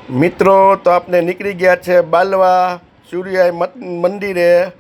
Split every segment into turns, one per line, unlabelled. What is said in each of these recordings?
મિત્રો, તો આપણે નીકળી ગયા છે બાલવા સૂર્યાય મંદિરે.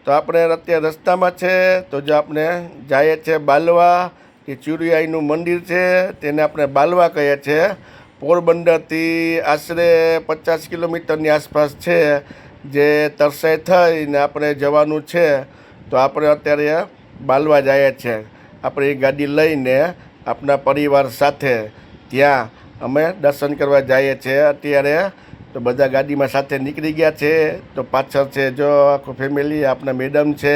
તો આપણે અત્યારે રસ્તામાં છે. તો જો આપણે જઈએ છીએ બાલવા, કે ચુરિયાઈનું મંદિર છે તેને આપણે બાલવા કહીએ છીએ. પોરબંદરથી આશરે 50 કિલોમીટરની આસપાસ છે, જે તરસાઈ થઈને આપણે જવાનું છે. તો આપણે અત્યારે બાલવા જઈએ છીએ આપણી ગાડી લઈને આપણા પરિવાર સાથે. ત્યાં અમે દર્શન કરવા જઈએ છીએ અત્યારે. તો બધા ગાડીમાં સાથે નીકળી ગયા છે. તો પાછળ છે જો આખું ફેમિલી, આપણા મેડમ છે,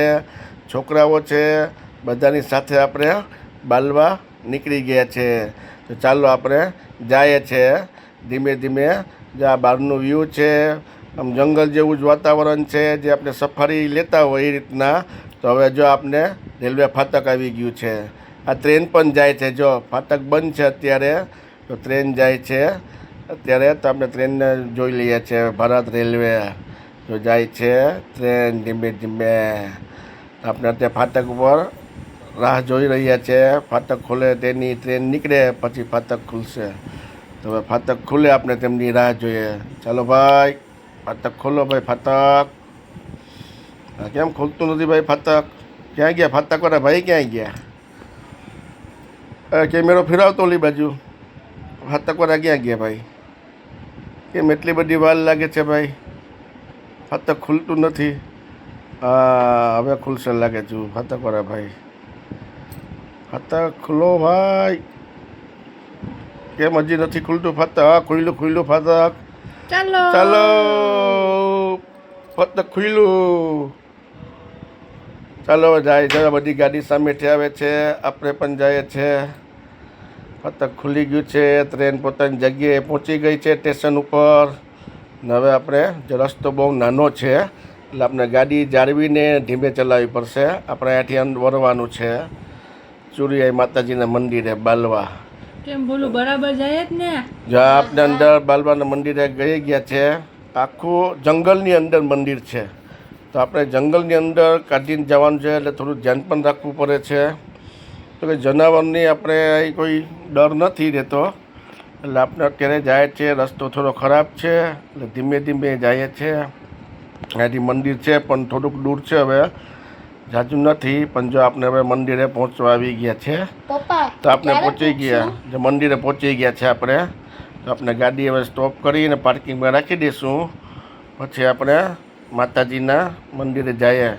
છોકરાઓ છે, બધાની સાથે આપણે બાલવા નીકળી ગયા છે. તો ચાલો આપણે જઈએ છીએ ધીમે ધીમે. જે આ બહારનું વ્યૂ છે, આમ જંગલ જેવું જ વાતાવરણ છે, જે આપણે સફારી લેતા હોય એ રીતના. તો હવે જો આપણે રેલવે ફાટક આવી ગયું છે. આ ટ્રેન પણ જાય છે. જો ફાટક બંધ છે અત્યારે, તો ટ્રેન જાય છે અત્યારે. તો આપણે ટ્રેનને જોઈ લઈએ છીએ. ભારત રેલવે જો જાય છે ટ્રેન ધીમે ધીમે. આપણે અત્યારે ફાટક ઉપર રાહ જોઈ રહ્યા છે. ફાટક ખુલે તેની ટ્રેન નીકળે પછી ફાટક ખુલશે. તો હવે ફાટક ખુલે આપણે તેમની રાહ જોઈએ. ચાલો ભાઈ, ફાટક ખોલો ભાઈ. ફાટક કેમ ખુલતું નથી ભાઈ? ફાટક ક્યાં ગયા? ફાટક વાળા ભાઈ ક્યાં ગયા? કેમેરો ફેરવતો ઓલી બાજુ. ફાટકવાળા ક્યાં ગયા ભાઈ? કેમ એટલી બધી વાર લાગે છે ભાઈ? ફાટક ખુલતું નથી. હા, હવે ખુલશે લાગે છે. ફાટકવાળા ભાઈ, ફાટક ખુલો ભાઈ. કેમ હજી નથી ખુલતું ફાટક? હા, ખુલ્લું ફાટક.
ચાલો
ચાલો, ફાટક ખુલ્લું. ચાલો જાય છે. બધી ગાડી સામેથી આવે છે, આપણે પણ જઈએ છે. ફાટક ખુલી ગયું છે. ટ્રેન પોતાની જગ્યાએ પહોંચી ગઈ છે સ્ટેશન ઉપર. ને હવે આપણે જે રસ્તો બહુ નાનો છે, એટલે આપણે ગાડી જાળવીને ધીમે ચલાવવી પડશે. આપણે અહીંયાથી અંદર વળવાનું છે ચુરિયાઈ માતાજીના મંદિરે બાલવા.
કેમ બોલું બરાબર જાય જ ને?
જ્યાં આપણે અંદર બાલવાના મંદિરે ગઈ ગયા છે. આખું જંગલની અંદર મંદિર છે. તો આપણે જંગલની અંદર કાઢીને જવાનું છે, એટલે થોડું ધ્યાન પણ રાખવું પડે છે. તો કે જનાવરની આપણે અહીં કોઈ ડર નથી રહેતો. એટલે આપણે અત્યારે જાય છે. રસ્તો થોડો ખરાબ છે, એટલે ધીમે ધીમે જઈએ છે. અહીંયાથી મંદિર છે પણ થોડુંક દૂર છે. હવે જાજુ નથી, પણ જો આપણે હવે મંદિરે પહોંચવા આવી ગયા છે. તો આપણે પહોંચી ગયા, જો મંદિરે પહોંચી ગયા છે આપણે. તો આપણે ગાડી હવે સ્ટોપ કરીને પાર્કિંગમાં રાખી દઈશું. પછી આપણે માતાજીના મંદિરે જઈએ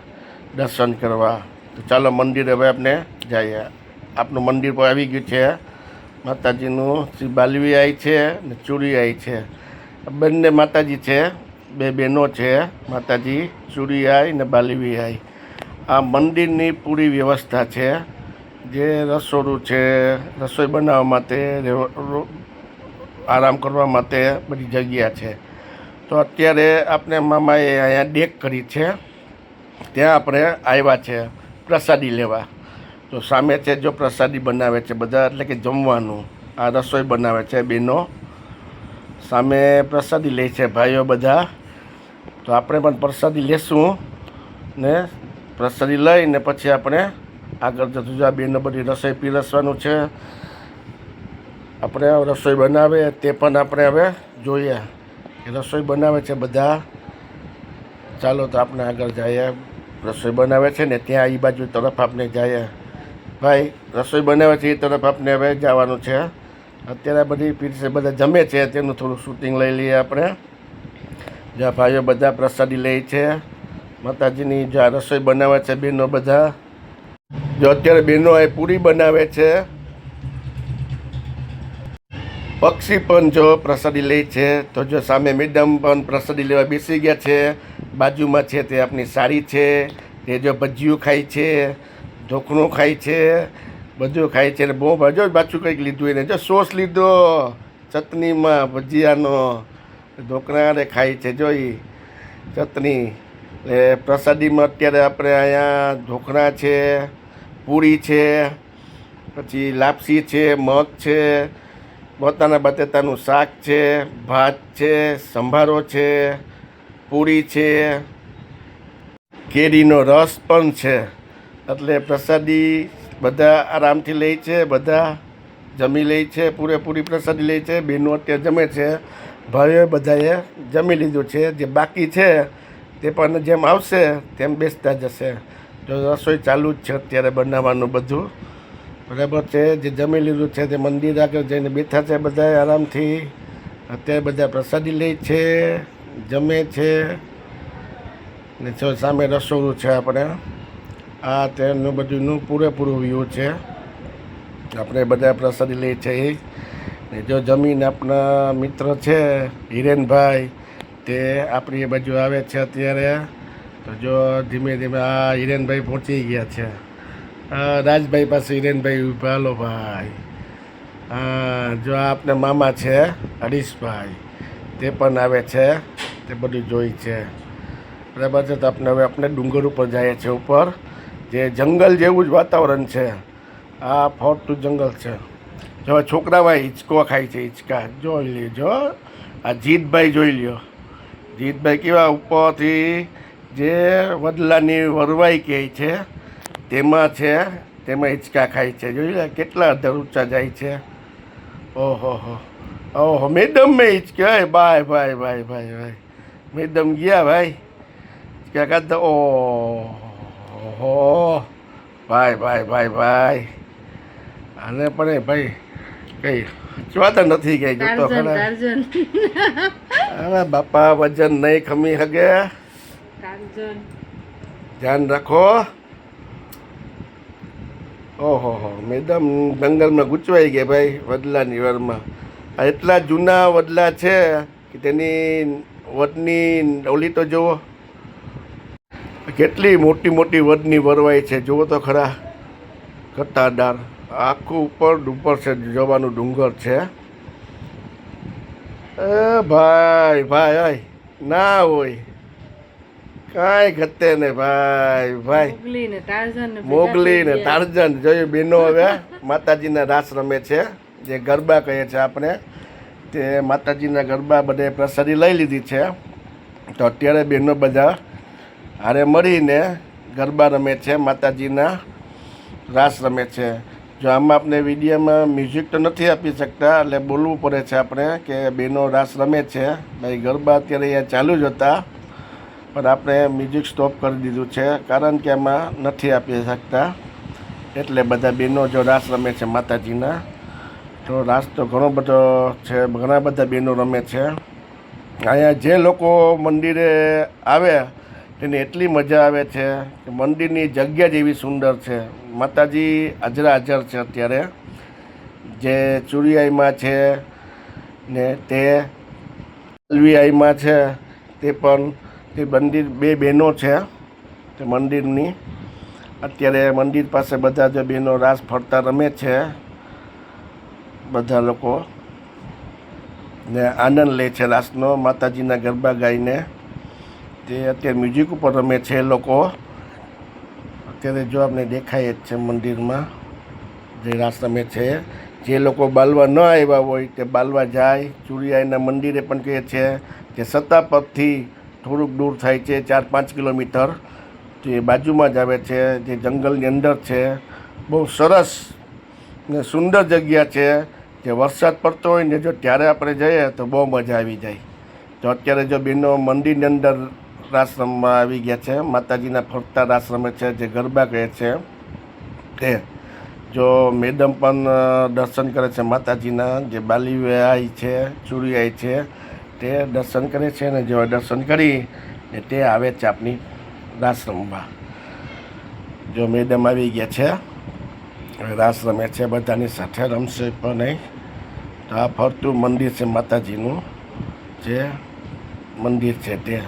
દર્શન કરવા. તો ચાલો મંદિરે હવે આપણે જઈએ. આપનું મંદિર પર આવી ગયું છે માતાજીનું. શ્રી બાલવી આઈ છે ને ચુરિયાઈ છે. બંને માતાજી છે, બે બહેનો છે માતાજી, ચુરિયાઈ ને બાલવી આઈ. આ મંદિરની પૂરી વ્યવસ્થા છે. જે રસોડું છે, રસોઈ બનાવવા માટે, આરામ કરવા માટે બધી જગ્યા છે. તો અત્યારે આપણે મામાએ અહીંયા ડેક કરી છે, ત્યાં આપણે આવ્યા છે પ્રસાદી લેવા. તો સામે છે જો પ્રસાદી બનાવે છે બધા, એટલે કે જમવાનું. આ રસોઈ બનાવે છે બહેનો, સામે પ્રસાદી લે છે ભાઈઓ બધા. તો આપણે પણ પ્રસાદી લેશું ને પ્રસાદી લઈને પછી આપણે આગળ જતું. આ બહેનો બધી રસોઈ પીરસવાનું છે. આપણે રસોઈ બનાવે તે પણ આપણે હવે જોઈએ કે રસોઈ બનાવે છે બધા. ચાલો તો આપણે આગળ જઈએ. રસોઈ બનાવે છે ને ત્યાં એ બાજુ તરફ આપણે જઈએ. ભાઈ રસોઈ બનાવે છે એ તરફ આપણે હવે જવાનું છે. અત્યારે બધી પીરસે બધા જમે છે, તેનું થોડું શૂટિંગ લઈ લઈએ આપણે. જ્યાં ભાઈઓ બધા પ્રસાદી લે છે માતાજીની. જ્યાં રસોઈ બનાવે છે બહેનો બધા. જો અત્યારે બહેનો એ પૂરી બનાવે છે. પક્ષી પણ જો પ્રસાદી લે છે. તો જો સામે મેડમ પણ પ્રસાદી લેવા બેસી ગયા છે. બાજુમાં છે તે આપણી સાડી છે, તે જો ભજીયું ખાય છે, ઢોકળું ખાય છે, બધું ખાય છે. ને બહુ ભાજો પાછું કંઈક લીધું એને. જો સોસ લીધો ચટણીમાં ભજીયાનો. ઢોકળા ખાય છે જોઈ ચટણી. એ પ્રસાદીમાં અત્યારે આપણે અહીંયા ઢોકળા છે, પૂરી છે, પછી લાપસી છે, મગ છે, પોતાના બટેટાનું શાક છે, ભાત છે, સંભારો છે, પૂરી છે, કેરીનો રસ પણ છે. એટલે પ્રસાદી બધા આરામથી લે છે, બધા જમી લે છે, પૂરેપૂરી પ્રસાદી લે છે. બહેનો અત્યારે જમે છે ભાઈઓ બધાએ જમી લીધું છે. જે બાકી છે તે પણ જેમ આવશે તેમ બેસતા જશે. જો રસોઈ ચાલુ જ છે અત્યારે બનાવવાનું બધું બરાબર છે. જે જમી લીધું છે તે મંદિર આગળ જઈને બેઠા છે બધા આરામથી. અત્યારે બધા પ્રસાદી લે છે, જમે છે ને જો સામે રસોડું છે. આપણે આ તેનું બધુંનું પૂરેપૂરું વ્યૂ છે. આપણે બધા પ્રસાદી લે છે એ ને જો જમીને આપણા મિત્ર છે હિરેનભાઈ તે આપણી એ બાજુ આવે છે અત્યારે. તો જો ધીમે ધીમે આ હિરેનભાઈ પહોંચી ગયા છે. રાજભાઈ પાસે હિરેનભાઈ ઉભા. હાલો ભાઈ. હા જો આપને મામા છે હરીશભાઈ તે પણ આવે છે. તે બધું જોઈ છે બરાબર છે. તો આપણે ડુંગર ઉપર જઈએ છીએ ઉપર. જે જંગલ જેવું જ વાતાવરણ છે. આ ફરતું જંગલ છે. જો છોકરામાં હિંચકો ખાય છે. હિંચકા જોઈ લેજો. આ જીતભાઈ જોઈ લ્યો. જીતભાઈ કેવા ઉપરથી જે વડલાની વરવાઈ કહે છે તેમાં છે. તેમાં હિંચકા ખાય છે. જોઈ લે કેટલા અધર ઊંચા જાય છે. ઓહો ઓહો મેડમ મેં હિંચકે બાય ભાઈ ભાઈ ભાઈ ભાઈ મેડમ ગયા ભાઈ હિંચકા ખાતા. ઓહો ભાઈ ભાઈ ભાઈ ભાઈ આને પણ ભાઈ કઈ વાત નથી કઈ જોતો ખરા. હવે બાપા વજન નહીં ખમી હગે. ધ્યાન રાખો. ઓહો મેડમ જંગલમાં ગૂંચવાઈ ગયા ભાઈ વડલાની વરમાં. આ એટલા જૂના વડલા છે કે તેની વડની ઓલી તો જુઓ કેટલી મોટી મોટી વડની વરવાઈ છે. જુઓ તો ખરા કટ્ટાદાર. આખું ઉપર ડુંગર છે જોવાનું ડુંગર છે. એ ભાઈ ભાઈ ના હોય કાંઈ ઘટે ને ભાઈ ભાઈ. મોગલી ને ટાર્ઝન જોયું બેનો હવે માતાજીના રાસ રમે છે. જે ગરબા કહે છે આપણે તે માતાજીના ગરબા બધે પ્રસાદી લઈ લીધી છે. તો અત્યારે બહેનો બધા હારે મળીને ગરબા રમે છે. માતાજીના રાસ રમે છે. જો આમાં આપણે વિડીયોમાં મ્યુઝિક તો નથી આપી શકતા એટલે બોલવું પડે છે આપણે કે બહેનો રાસ રમે છે. ભાઈ ગરબા અત્યારે અહીંયા ચાલુ જ હતા પણ આપણે મ્યુઝિક સ્ટોપ કરી દીધું છે કારણ કે એમાં નથી આપી શકતા. એટલે બધા બહેનો જો રાસ રમે છે માતાજીના. તો રાસ તો ઘણો બધો છે. ઘણા બધા બહેનો રમે છે. અહીંયા જે લોકો મંદિરે આવે તેને એટલી મજા આવે છે કે મંદિરની જગ્યા જેવી સુંદર છે. માતાજી હાજર છે અત્યારે. જે ચુરિયાઈમાં છે ને તે અલવીઆઈમાં છે તે પણ તે મંદિર બે બહેનો છે તે મંદિરની. અત્યારે મંદિર પાસે બધા જે બહેનો રાસ ફરતા રમે છે. બધા લોકો ને આનંદ લે છે રાસનો. માતાજીના ગરબા ગાઈને તે અત્યારે મ્યુઝિક ઉપર રમે છે એ લોકો. અત્યારે જો આપણે દેખાય જ છે મંદિરમાં જે રાસ રમે છે. જે લોકો બાલવા ન આવ્યા હોય તે બાલવા જાય. ચુરિયાઈના મંદિરે પણ કહે છે કે સત્તાપરથી થોડુંક દૂર થાય છે 4-5 કિલોમીટર. તો એ બાજુમાં જ આવે છે. જે જંગલની અંદર છે. બહુ સરસ ને સુંદર જગ્યા છે. જે વરસાદ પડતો હોય ને જો ત્યારે આપણે જઈએ તો બહુ મજા આવી જાય. તો અત્યારે જો બહેનો મંદિરની અંદર રાસ રમવા આવી ગયા છે. માતાજીના ફરતા રાસ રમે છે જે ગરબા કહે છે તે. જો મેડમ પણ દર્શન કરે છે માતાજીના. જે બાલીવાઈ છે ચુરિયાઈ છે તે દર્શન કરે છે ને જો દર્શન કરી ને તે આવે છે આપણી રાસ રમવા. જો મેડમ આવી ગયા છે રાસ રમે છે બધાની સાથે રમશે પણ નહીં. તો આ ફરતું મંદિર છે માતાજીનું જે મંદિર છે તે.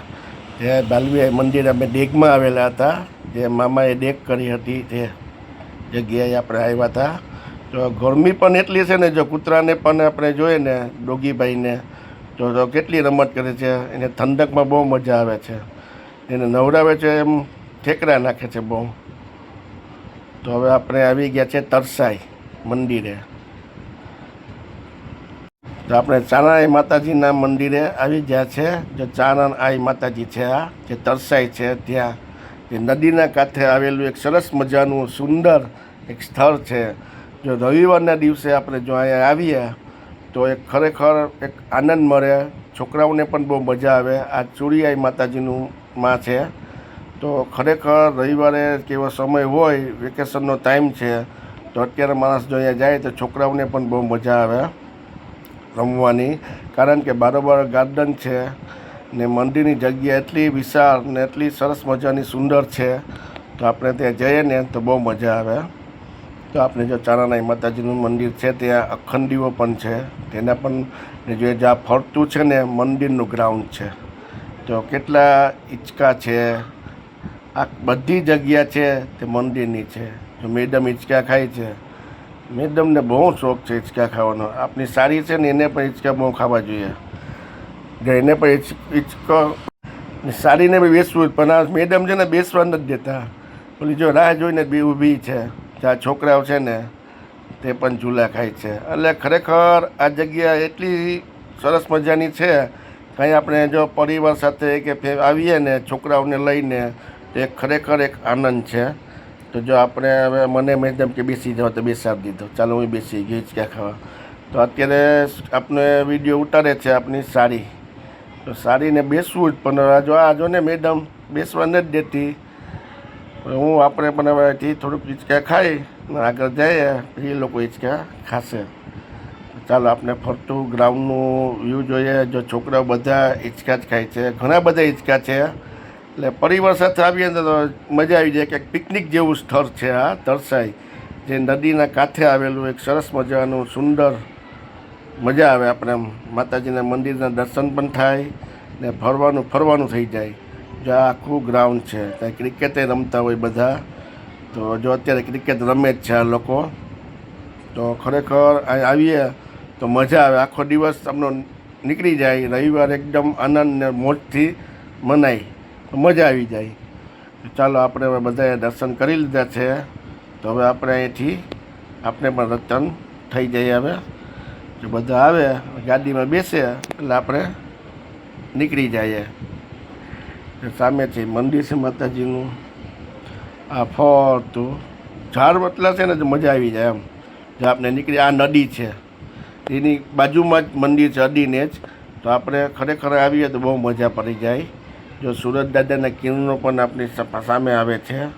બાલવી મંદિર અમે ડેગમાં આવેલા હતા. જે મામાએ ડેગ કરી હતી તે જગ્યાએ આપણે આવ્યા હતા. તો ગરમી પણ એટલી છે ને જો કૂતરાને પણ આપણે જોઈએ ને ડોગીભાઈને તો કેટલી રમત કરે છે. એને ઠંડકમાં બહુ મજા આવે છે. એને નવડાવે છે એમ ઠેકરા નાખે છે બહુ. તો હવે આપણે આવી ગયા છે તરસાઈ મંદિરે. તો આપણે ચારણાઈ માતાજીના મંદિરે આવી ગયા છે. જો ચારણાઈ માતાજી છે આ જે તરસાઈ છે ત્યાં જે નદીના કાંઠે આવેલું એક સરસ મજાનું સુંદર એક સ્થળ છે. જો રવિવારના દિવસે આપણે જો અહીંયા આવીએ તો એક ખરેખર એક આનંદ મળે. છોકરાઓને પણ બહુ મજા આવે. આ ચુડિયાઈ માતાજીનું માં છે. તો ખરેખર રવિવારે કેવો સમય હોય, વેકેશનનો ટાઈમ છે, તો અત્યારે માણસ જો અહીંયા જાય તો છોકરાઓને પણ બહુ મજા આવે રમવાની. કારણ કે બારોબાર ગાર્ડન છે ને મંદિરની જગ્યા એટલી વિશાળ ને એટલી સરસ મજાની સુંદર છે. તો આપણે ત્યાં જઈએ ને તો બહુ મજા આવે. તો આપણે જો ચારણાઈ માતાજીનું મંદિર છે, ત્યાં અખંડીઓ પણ છે. તેના પણ જો જ્યાં ફરતું છે ને મંદિરનું ગ્રાઉન્ડ છે, તો કેટલા હિંચકા છે. આ બધી જગ્યા છે તે મંદિરની છે. જો મેડમ હિંચકા ખાય છે, મેડમને બહુ શોખ છે હિંચકા ખાવાનો. આપણી સાડી છે ને એને પણ હિંચકા બહુ ખાવા જોઈએ. જો એને પણ હિંચકો સાડીને બી બેસવું જ, પણ આ મેડમ છે ને બેસવા નથી દેતા. ઓલી જો રાહ જોઈને બી ઊભી છે. જ્યાં છોકરાઓ છે ને તે પણ ઝૂલા ખાય છે. એટલે ખરેખર આ જગ્યા એટલી સરસ મજાની છે. કંઈ આપણે જો પરિવાર સાથે કે આવીએ ને છોકરાઓને લઈને, તો એ ખરેખર એક આનંદ છે. તો જો આપણે હવે મને મેડમ કે બેસી જાઓ તો બેસાડી દીધો, ચાલો હું બેસી ગઈ હિંચકા ખાવા. તો અત્યારે આપણે વિડીયો ઉતારે છે આપણી સાડી, તો સાડીને બેસવું જ, પણ જો ને મેડમ બેસવા નથી દેતી. હું આપણે પણ હવે અહીંથી થોડુંક હિંચકા ખાઈ ને આગળ જઈએ, એ લોકો હિંચકા ખાશે. ચાલો આપણે ફરતું ગ્રાઉન્ડનું વ્યૂ જોઈએ. જો છોકરાઓ બધા હિંચકા જ ખાય છે, ઘણા બધા હિંચકા છે. એટલે પરિવાર સાથે આવીએ ને તો મજા આવી જાય. કે પિકનિક જેવું સ્થળ છે આ તરસાઈ, જે નદીના કાંઠે આવેલું એક સરસ મજાનું સુંદર, મજા આવે આપણે માતાજીના મંદિરના દર્શન પણ થાય ને ફરવાનું થઈ જાય. જો આ આખું ગ્રાઉન્ડ છે, ત્યાં ક્રિકેટે રમતા હોય બધા. તો જો અત્યારે ક્રિકેટ રમે જ છે આ લોકો. તો ખરેખર અહીં આવીએ તો મજા આવે. આખો દિવસ આપણો નીકળી જાય. રવિવાર એકદમ આનંદ ને મોજથી મનાય, તો મજા આવી જાય. ચાલો આપણે હવે બધાએ દર્શન કરી લીધા છે, તો હવે આપણે અહીંથી આપણે પણ રિટર્ન થઈ જઈએ. હવે જો બધા આવે ગાડીમાં બેસે એટલે આપણે નીકળી જઈએ. સામે છે મંદિર છે માતાજીનું. આ ફરતું ઝાડ વટલા છે ને તો મજા આવી જાય એમ. જો આપણે નીકળી, આ નદી છે, એની બાજુમાં જ મંદિર છે અડીને જ. તો આપણે ખરેખર આવીએ તો બહુ મજા પડી જાય. જો સુરત દાદાના કિરણો પણ આપણી સામે આવે છે.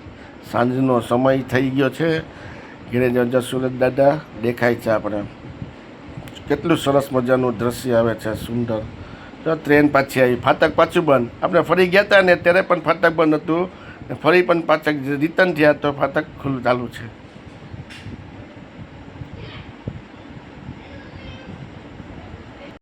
સાંજનો સમય થઈ ગયો છે. ઘરે જો સુરત દાદા દેખાય છે આપણે. કેટલું સરસ મજાનું દ્રશ્ય આવે છે, સુંદર. તો ટ્રેન પાછી આવી, ફાટક પાછું બંધ. આપણે ફરી ગયા હતા ને ત્યારે પણ ફાટક બંધ હતું, ફરી પણ પાછળ રિટર્ન થયા તો ફાટક ખુલ્લું ચાલુ છે.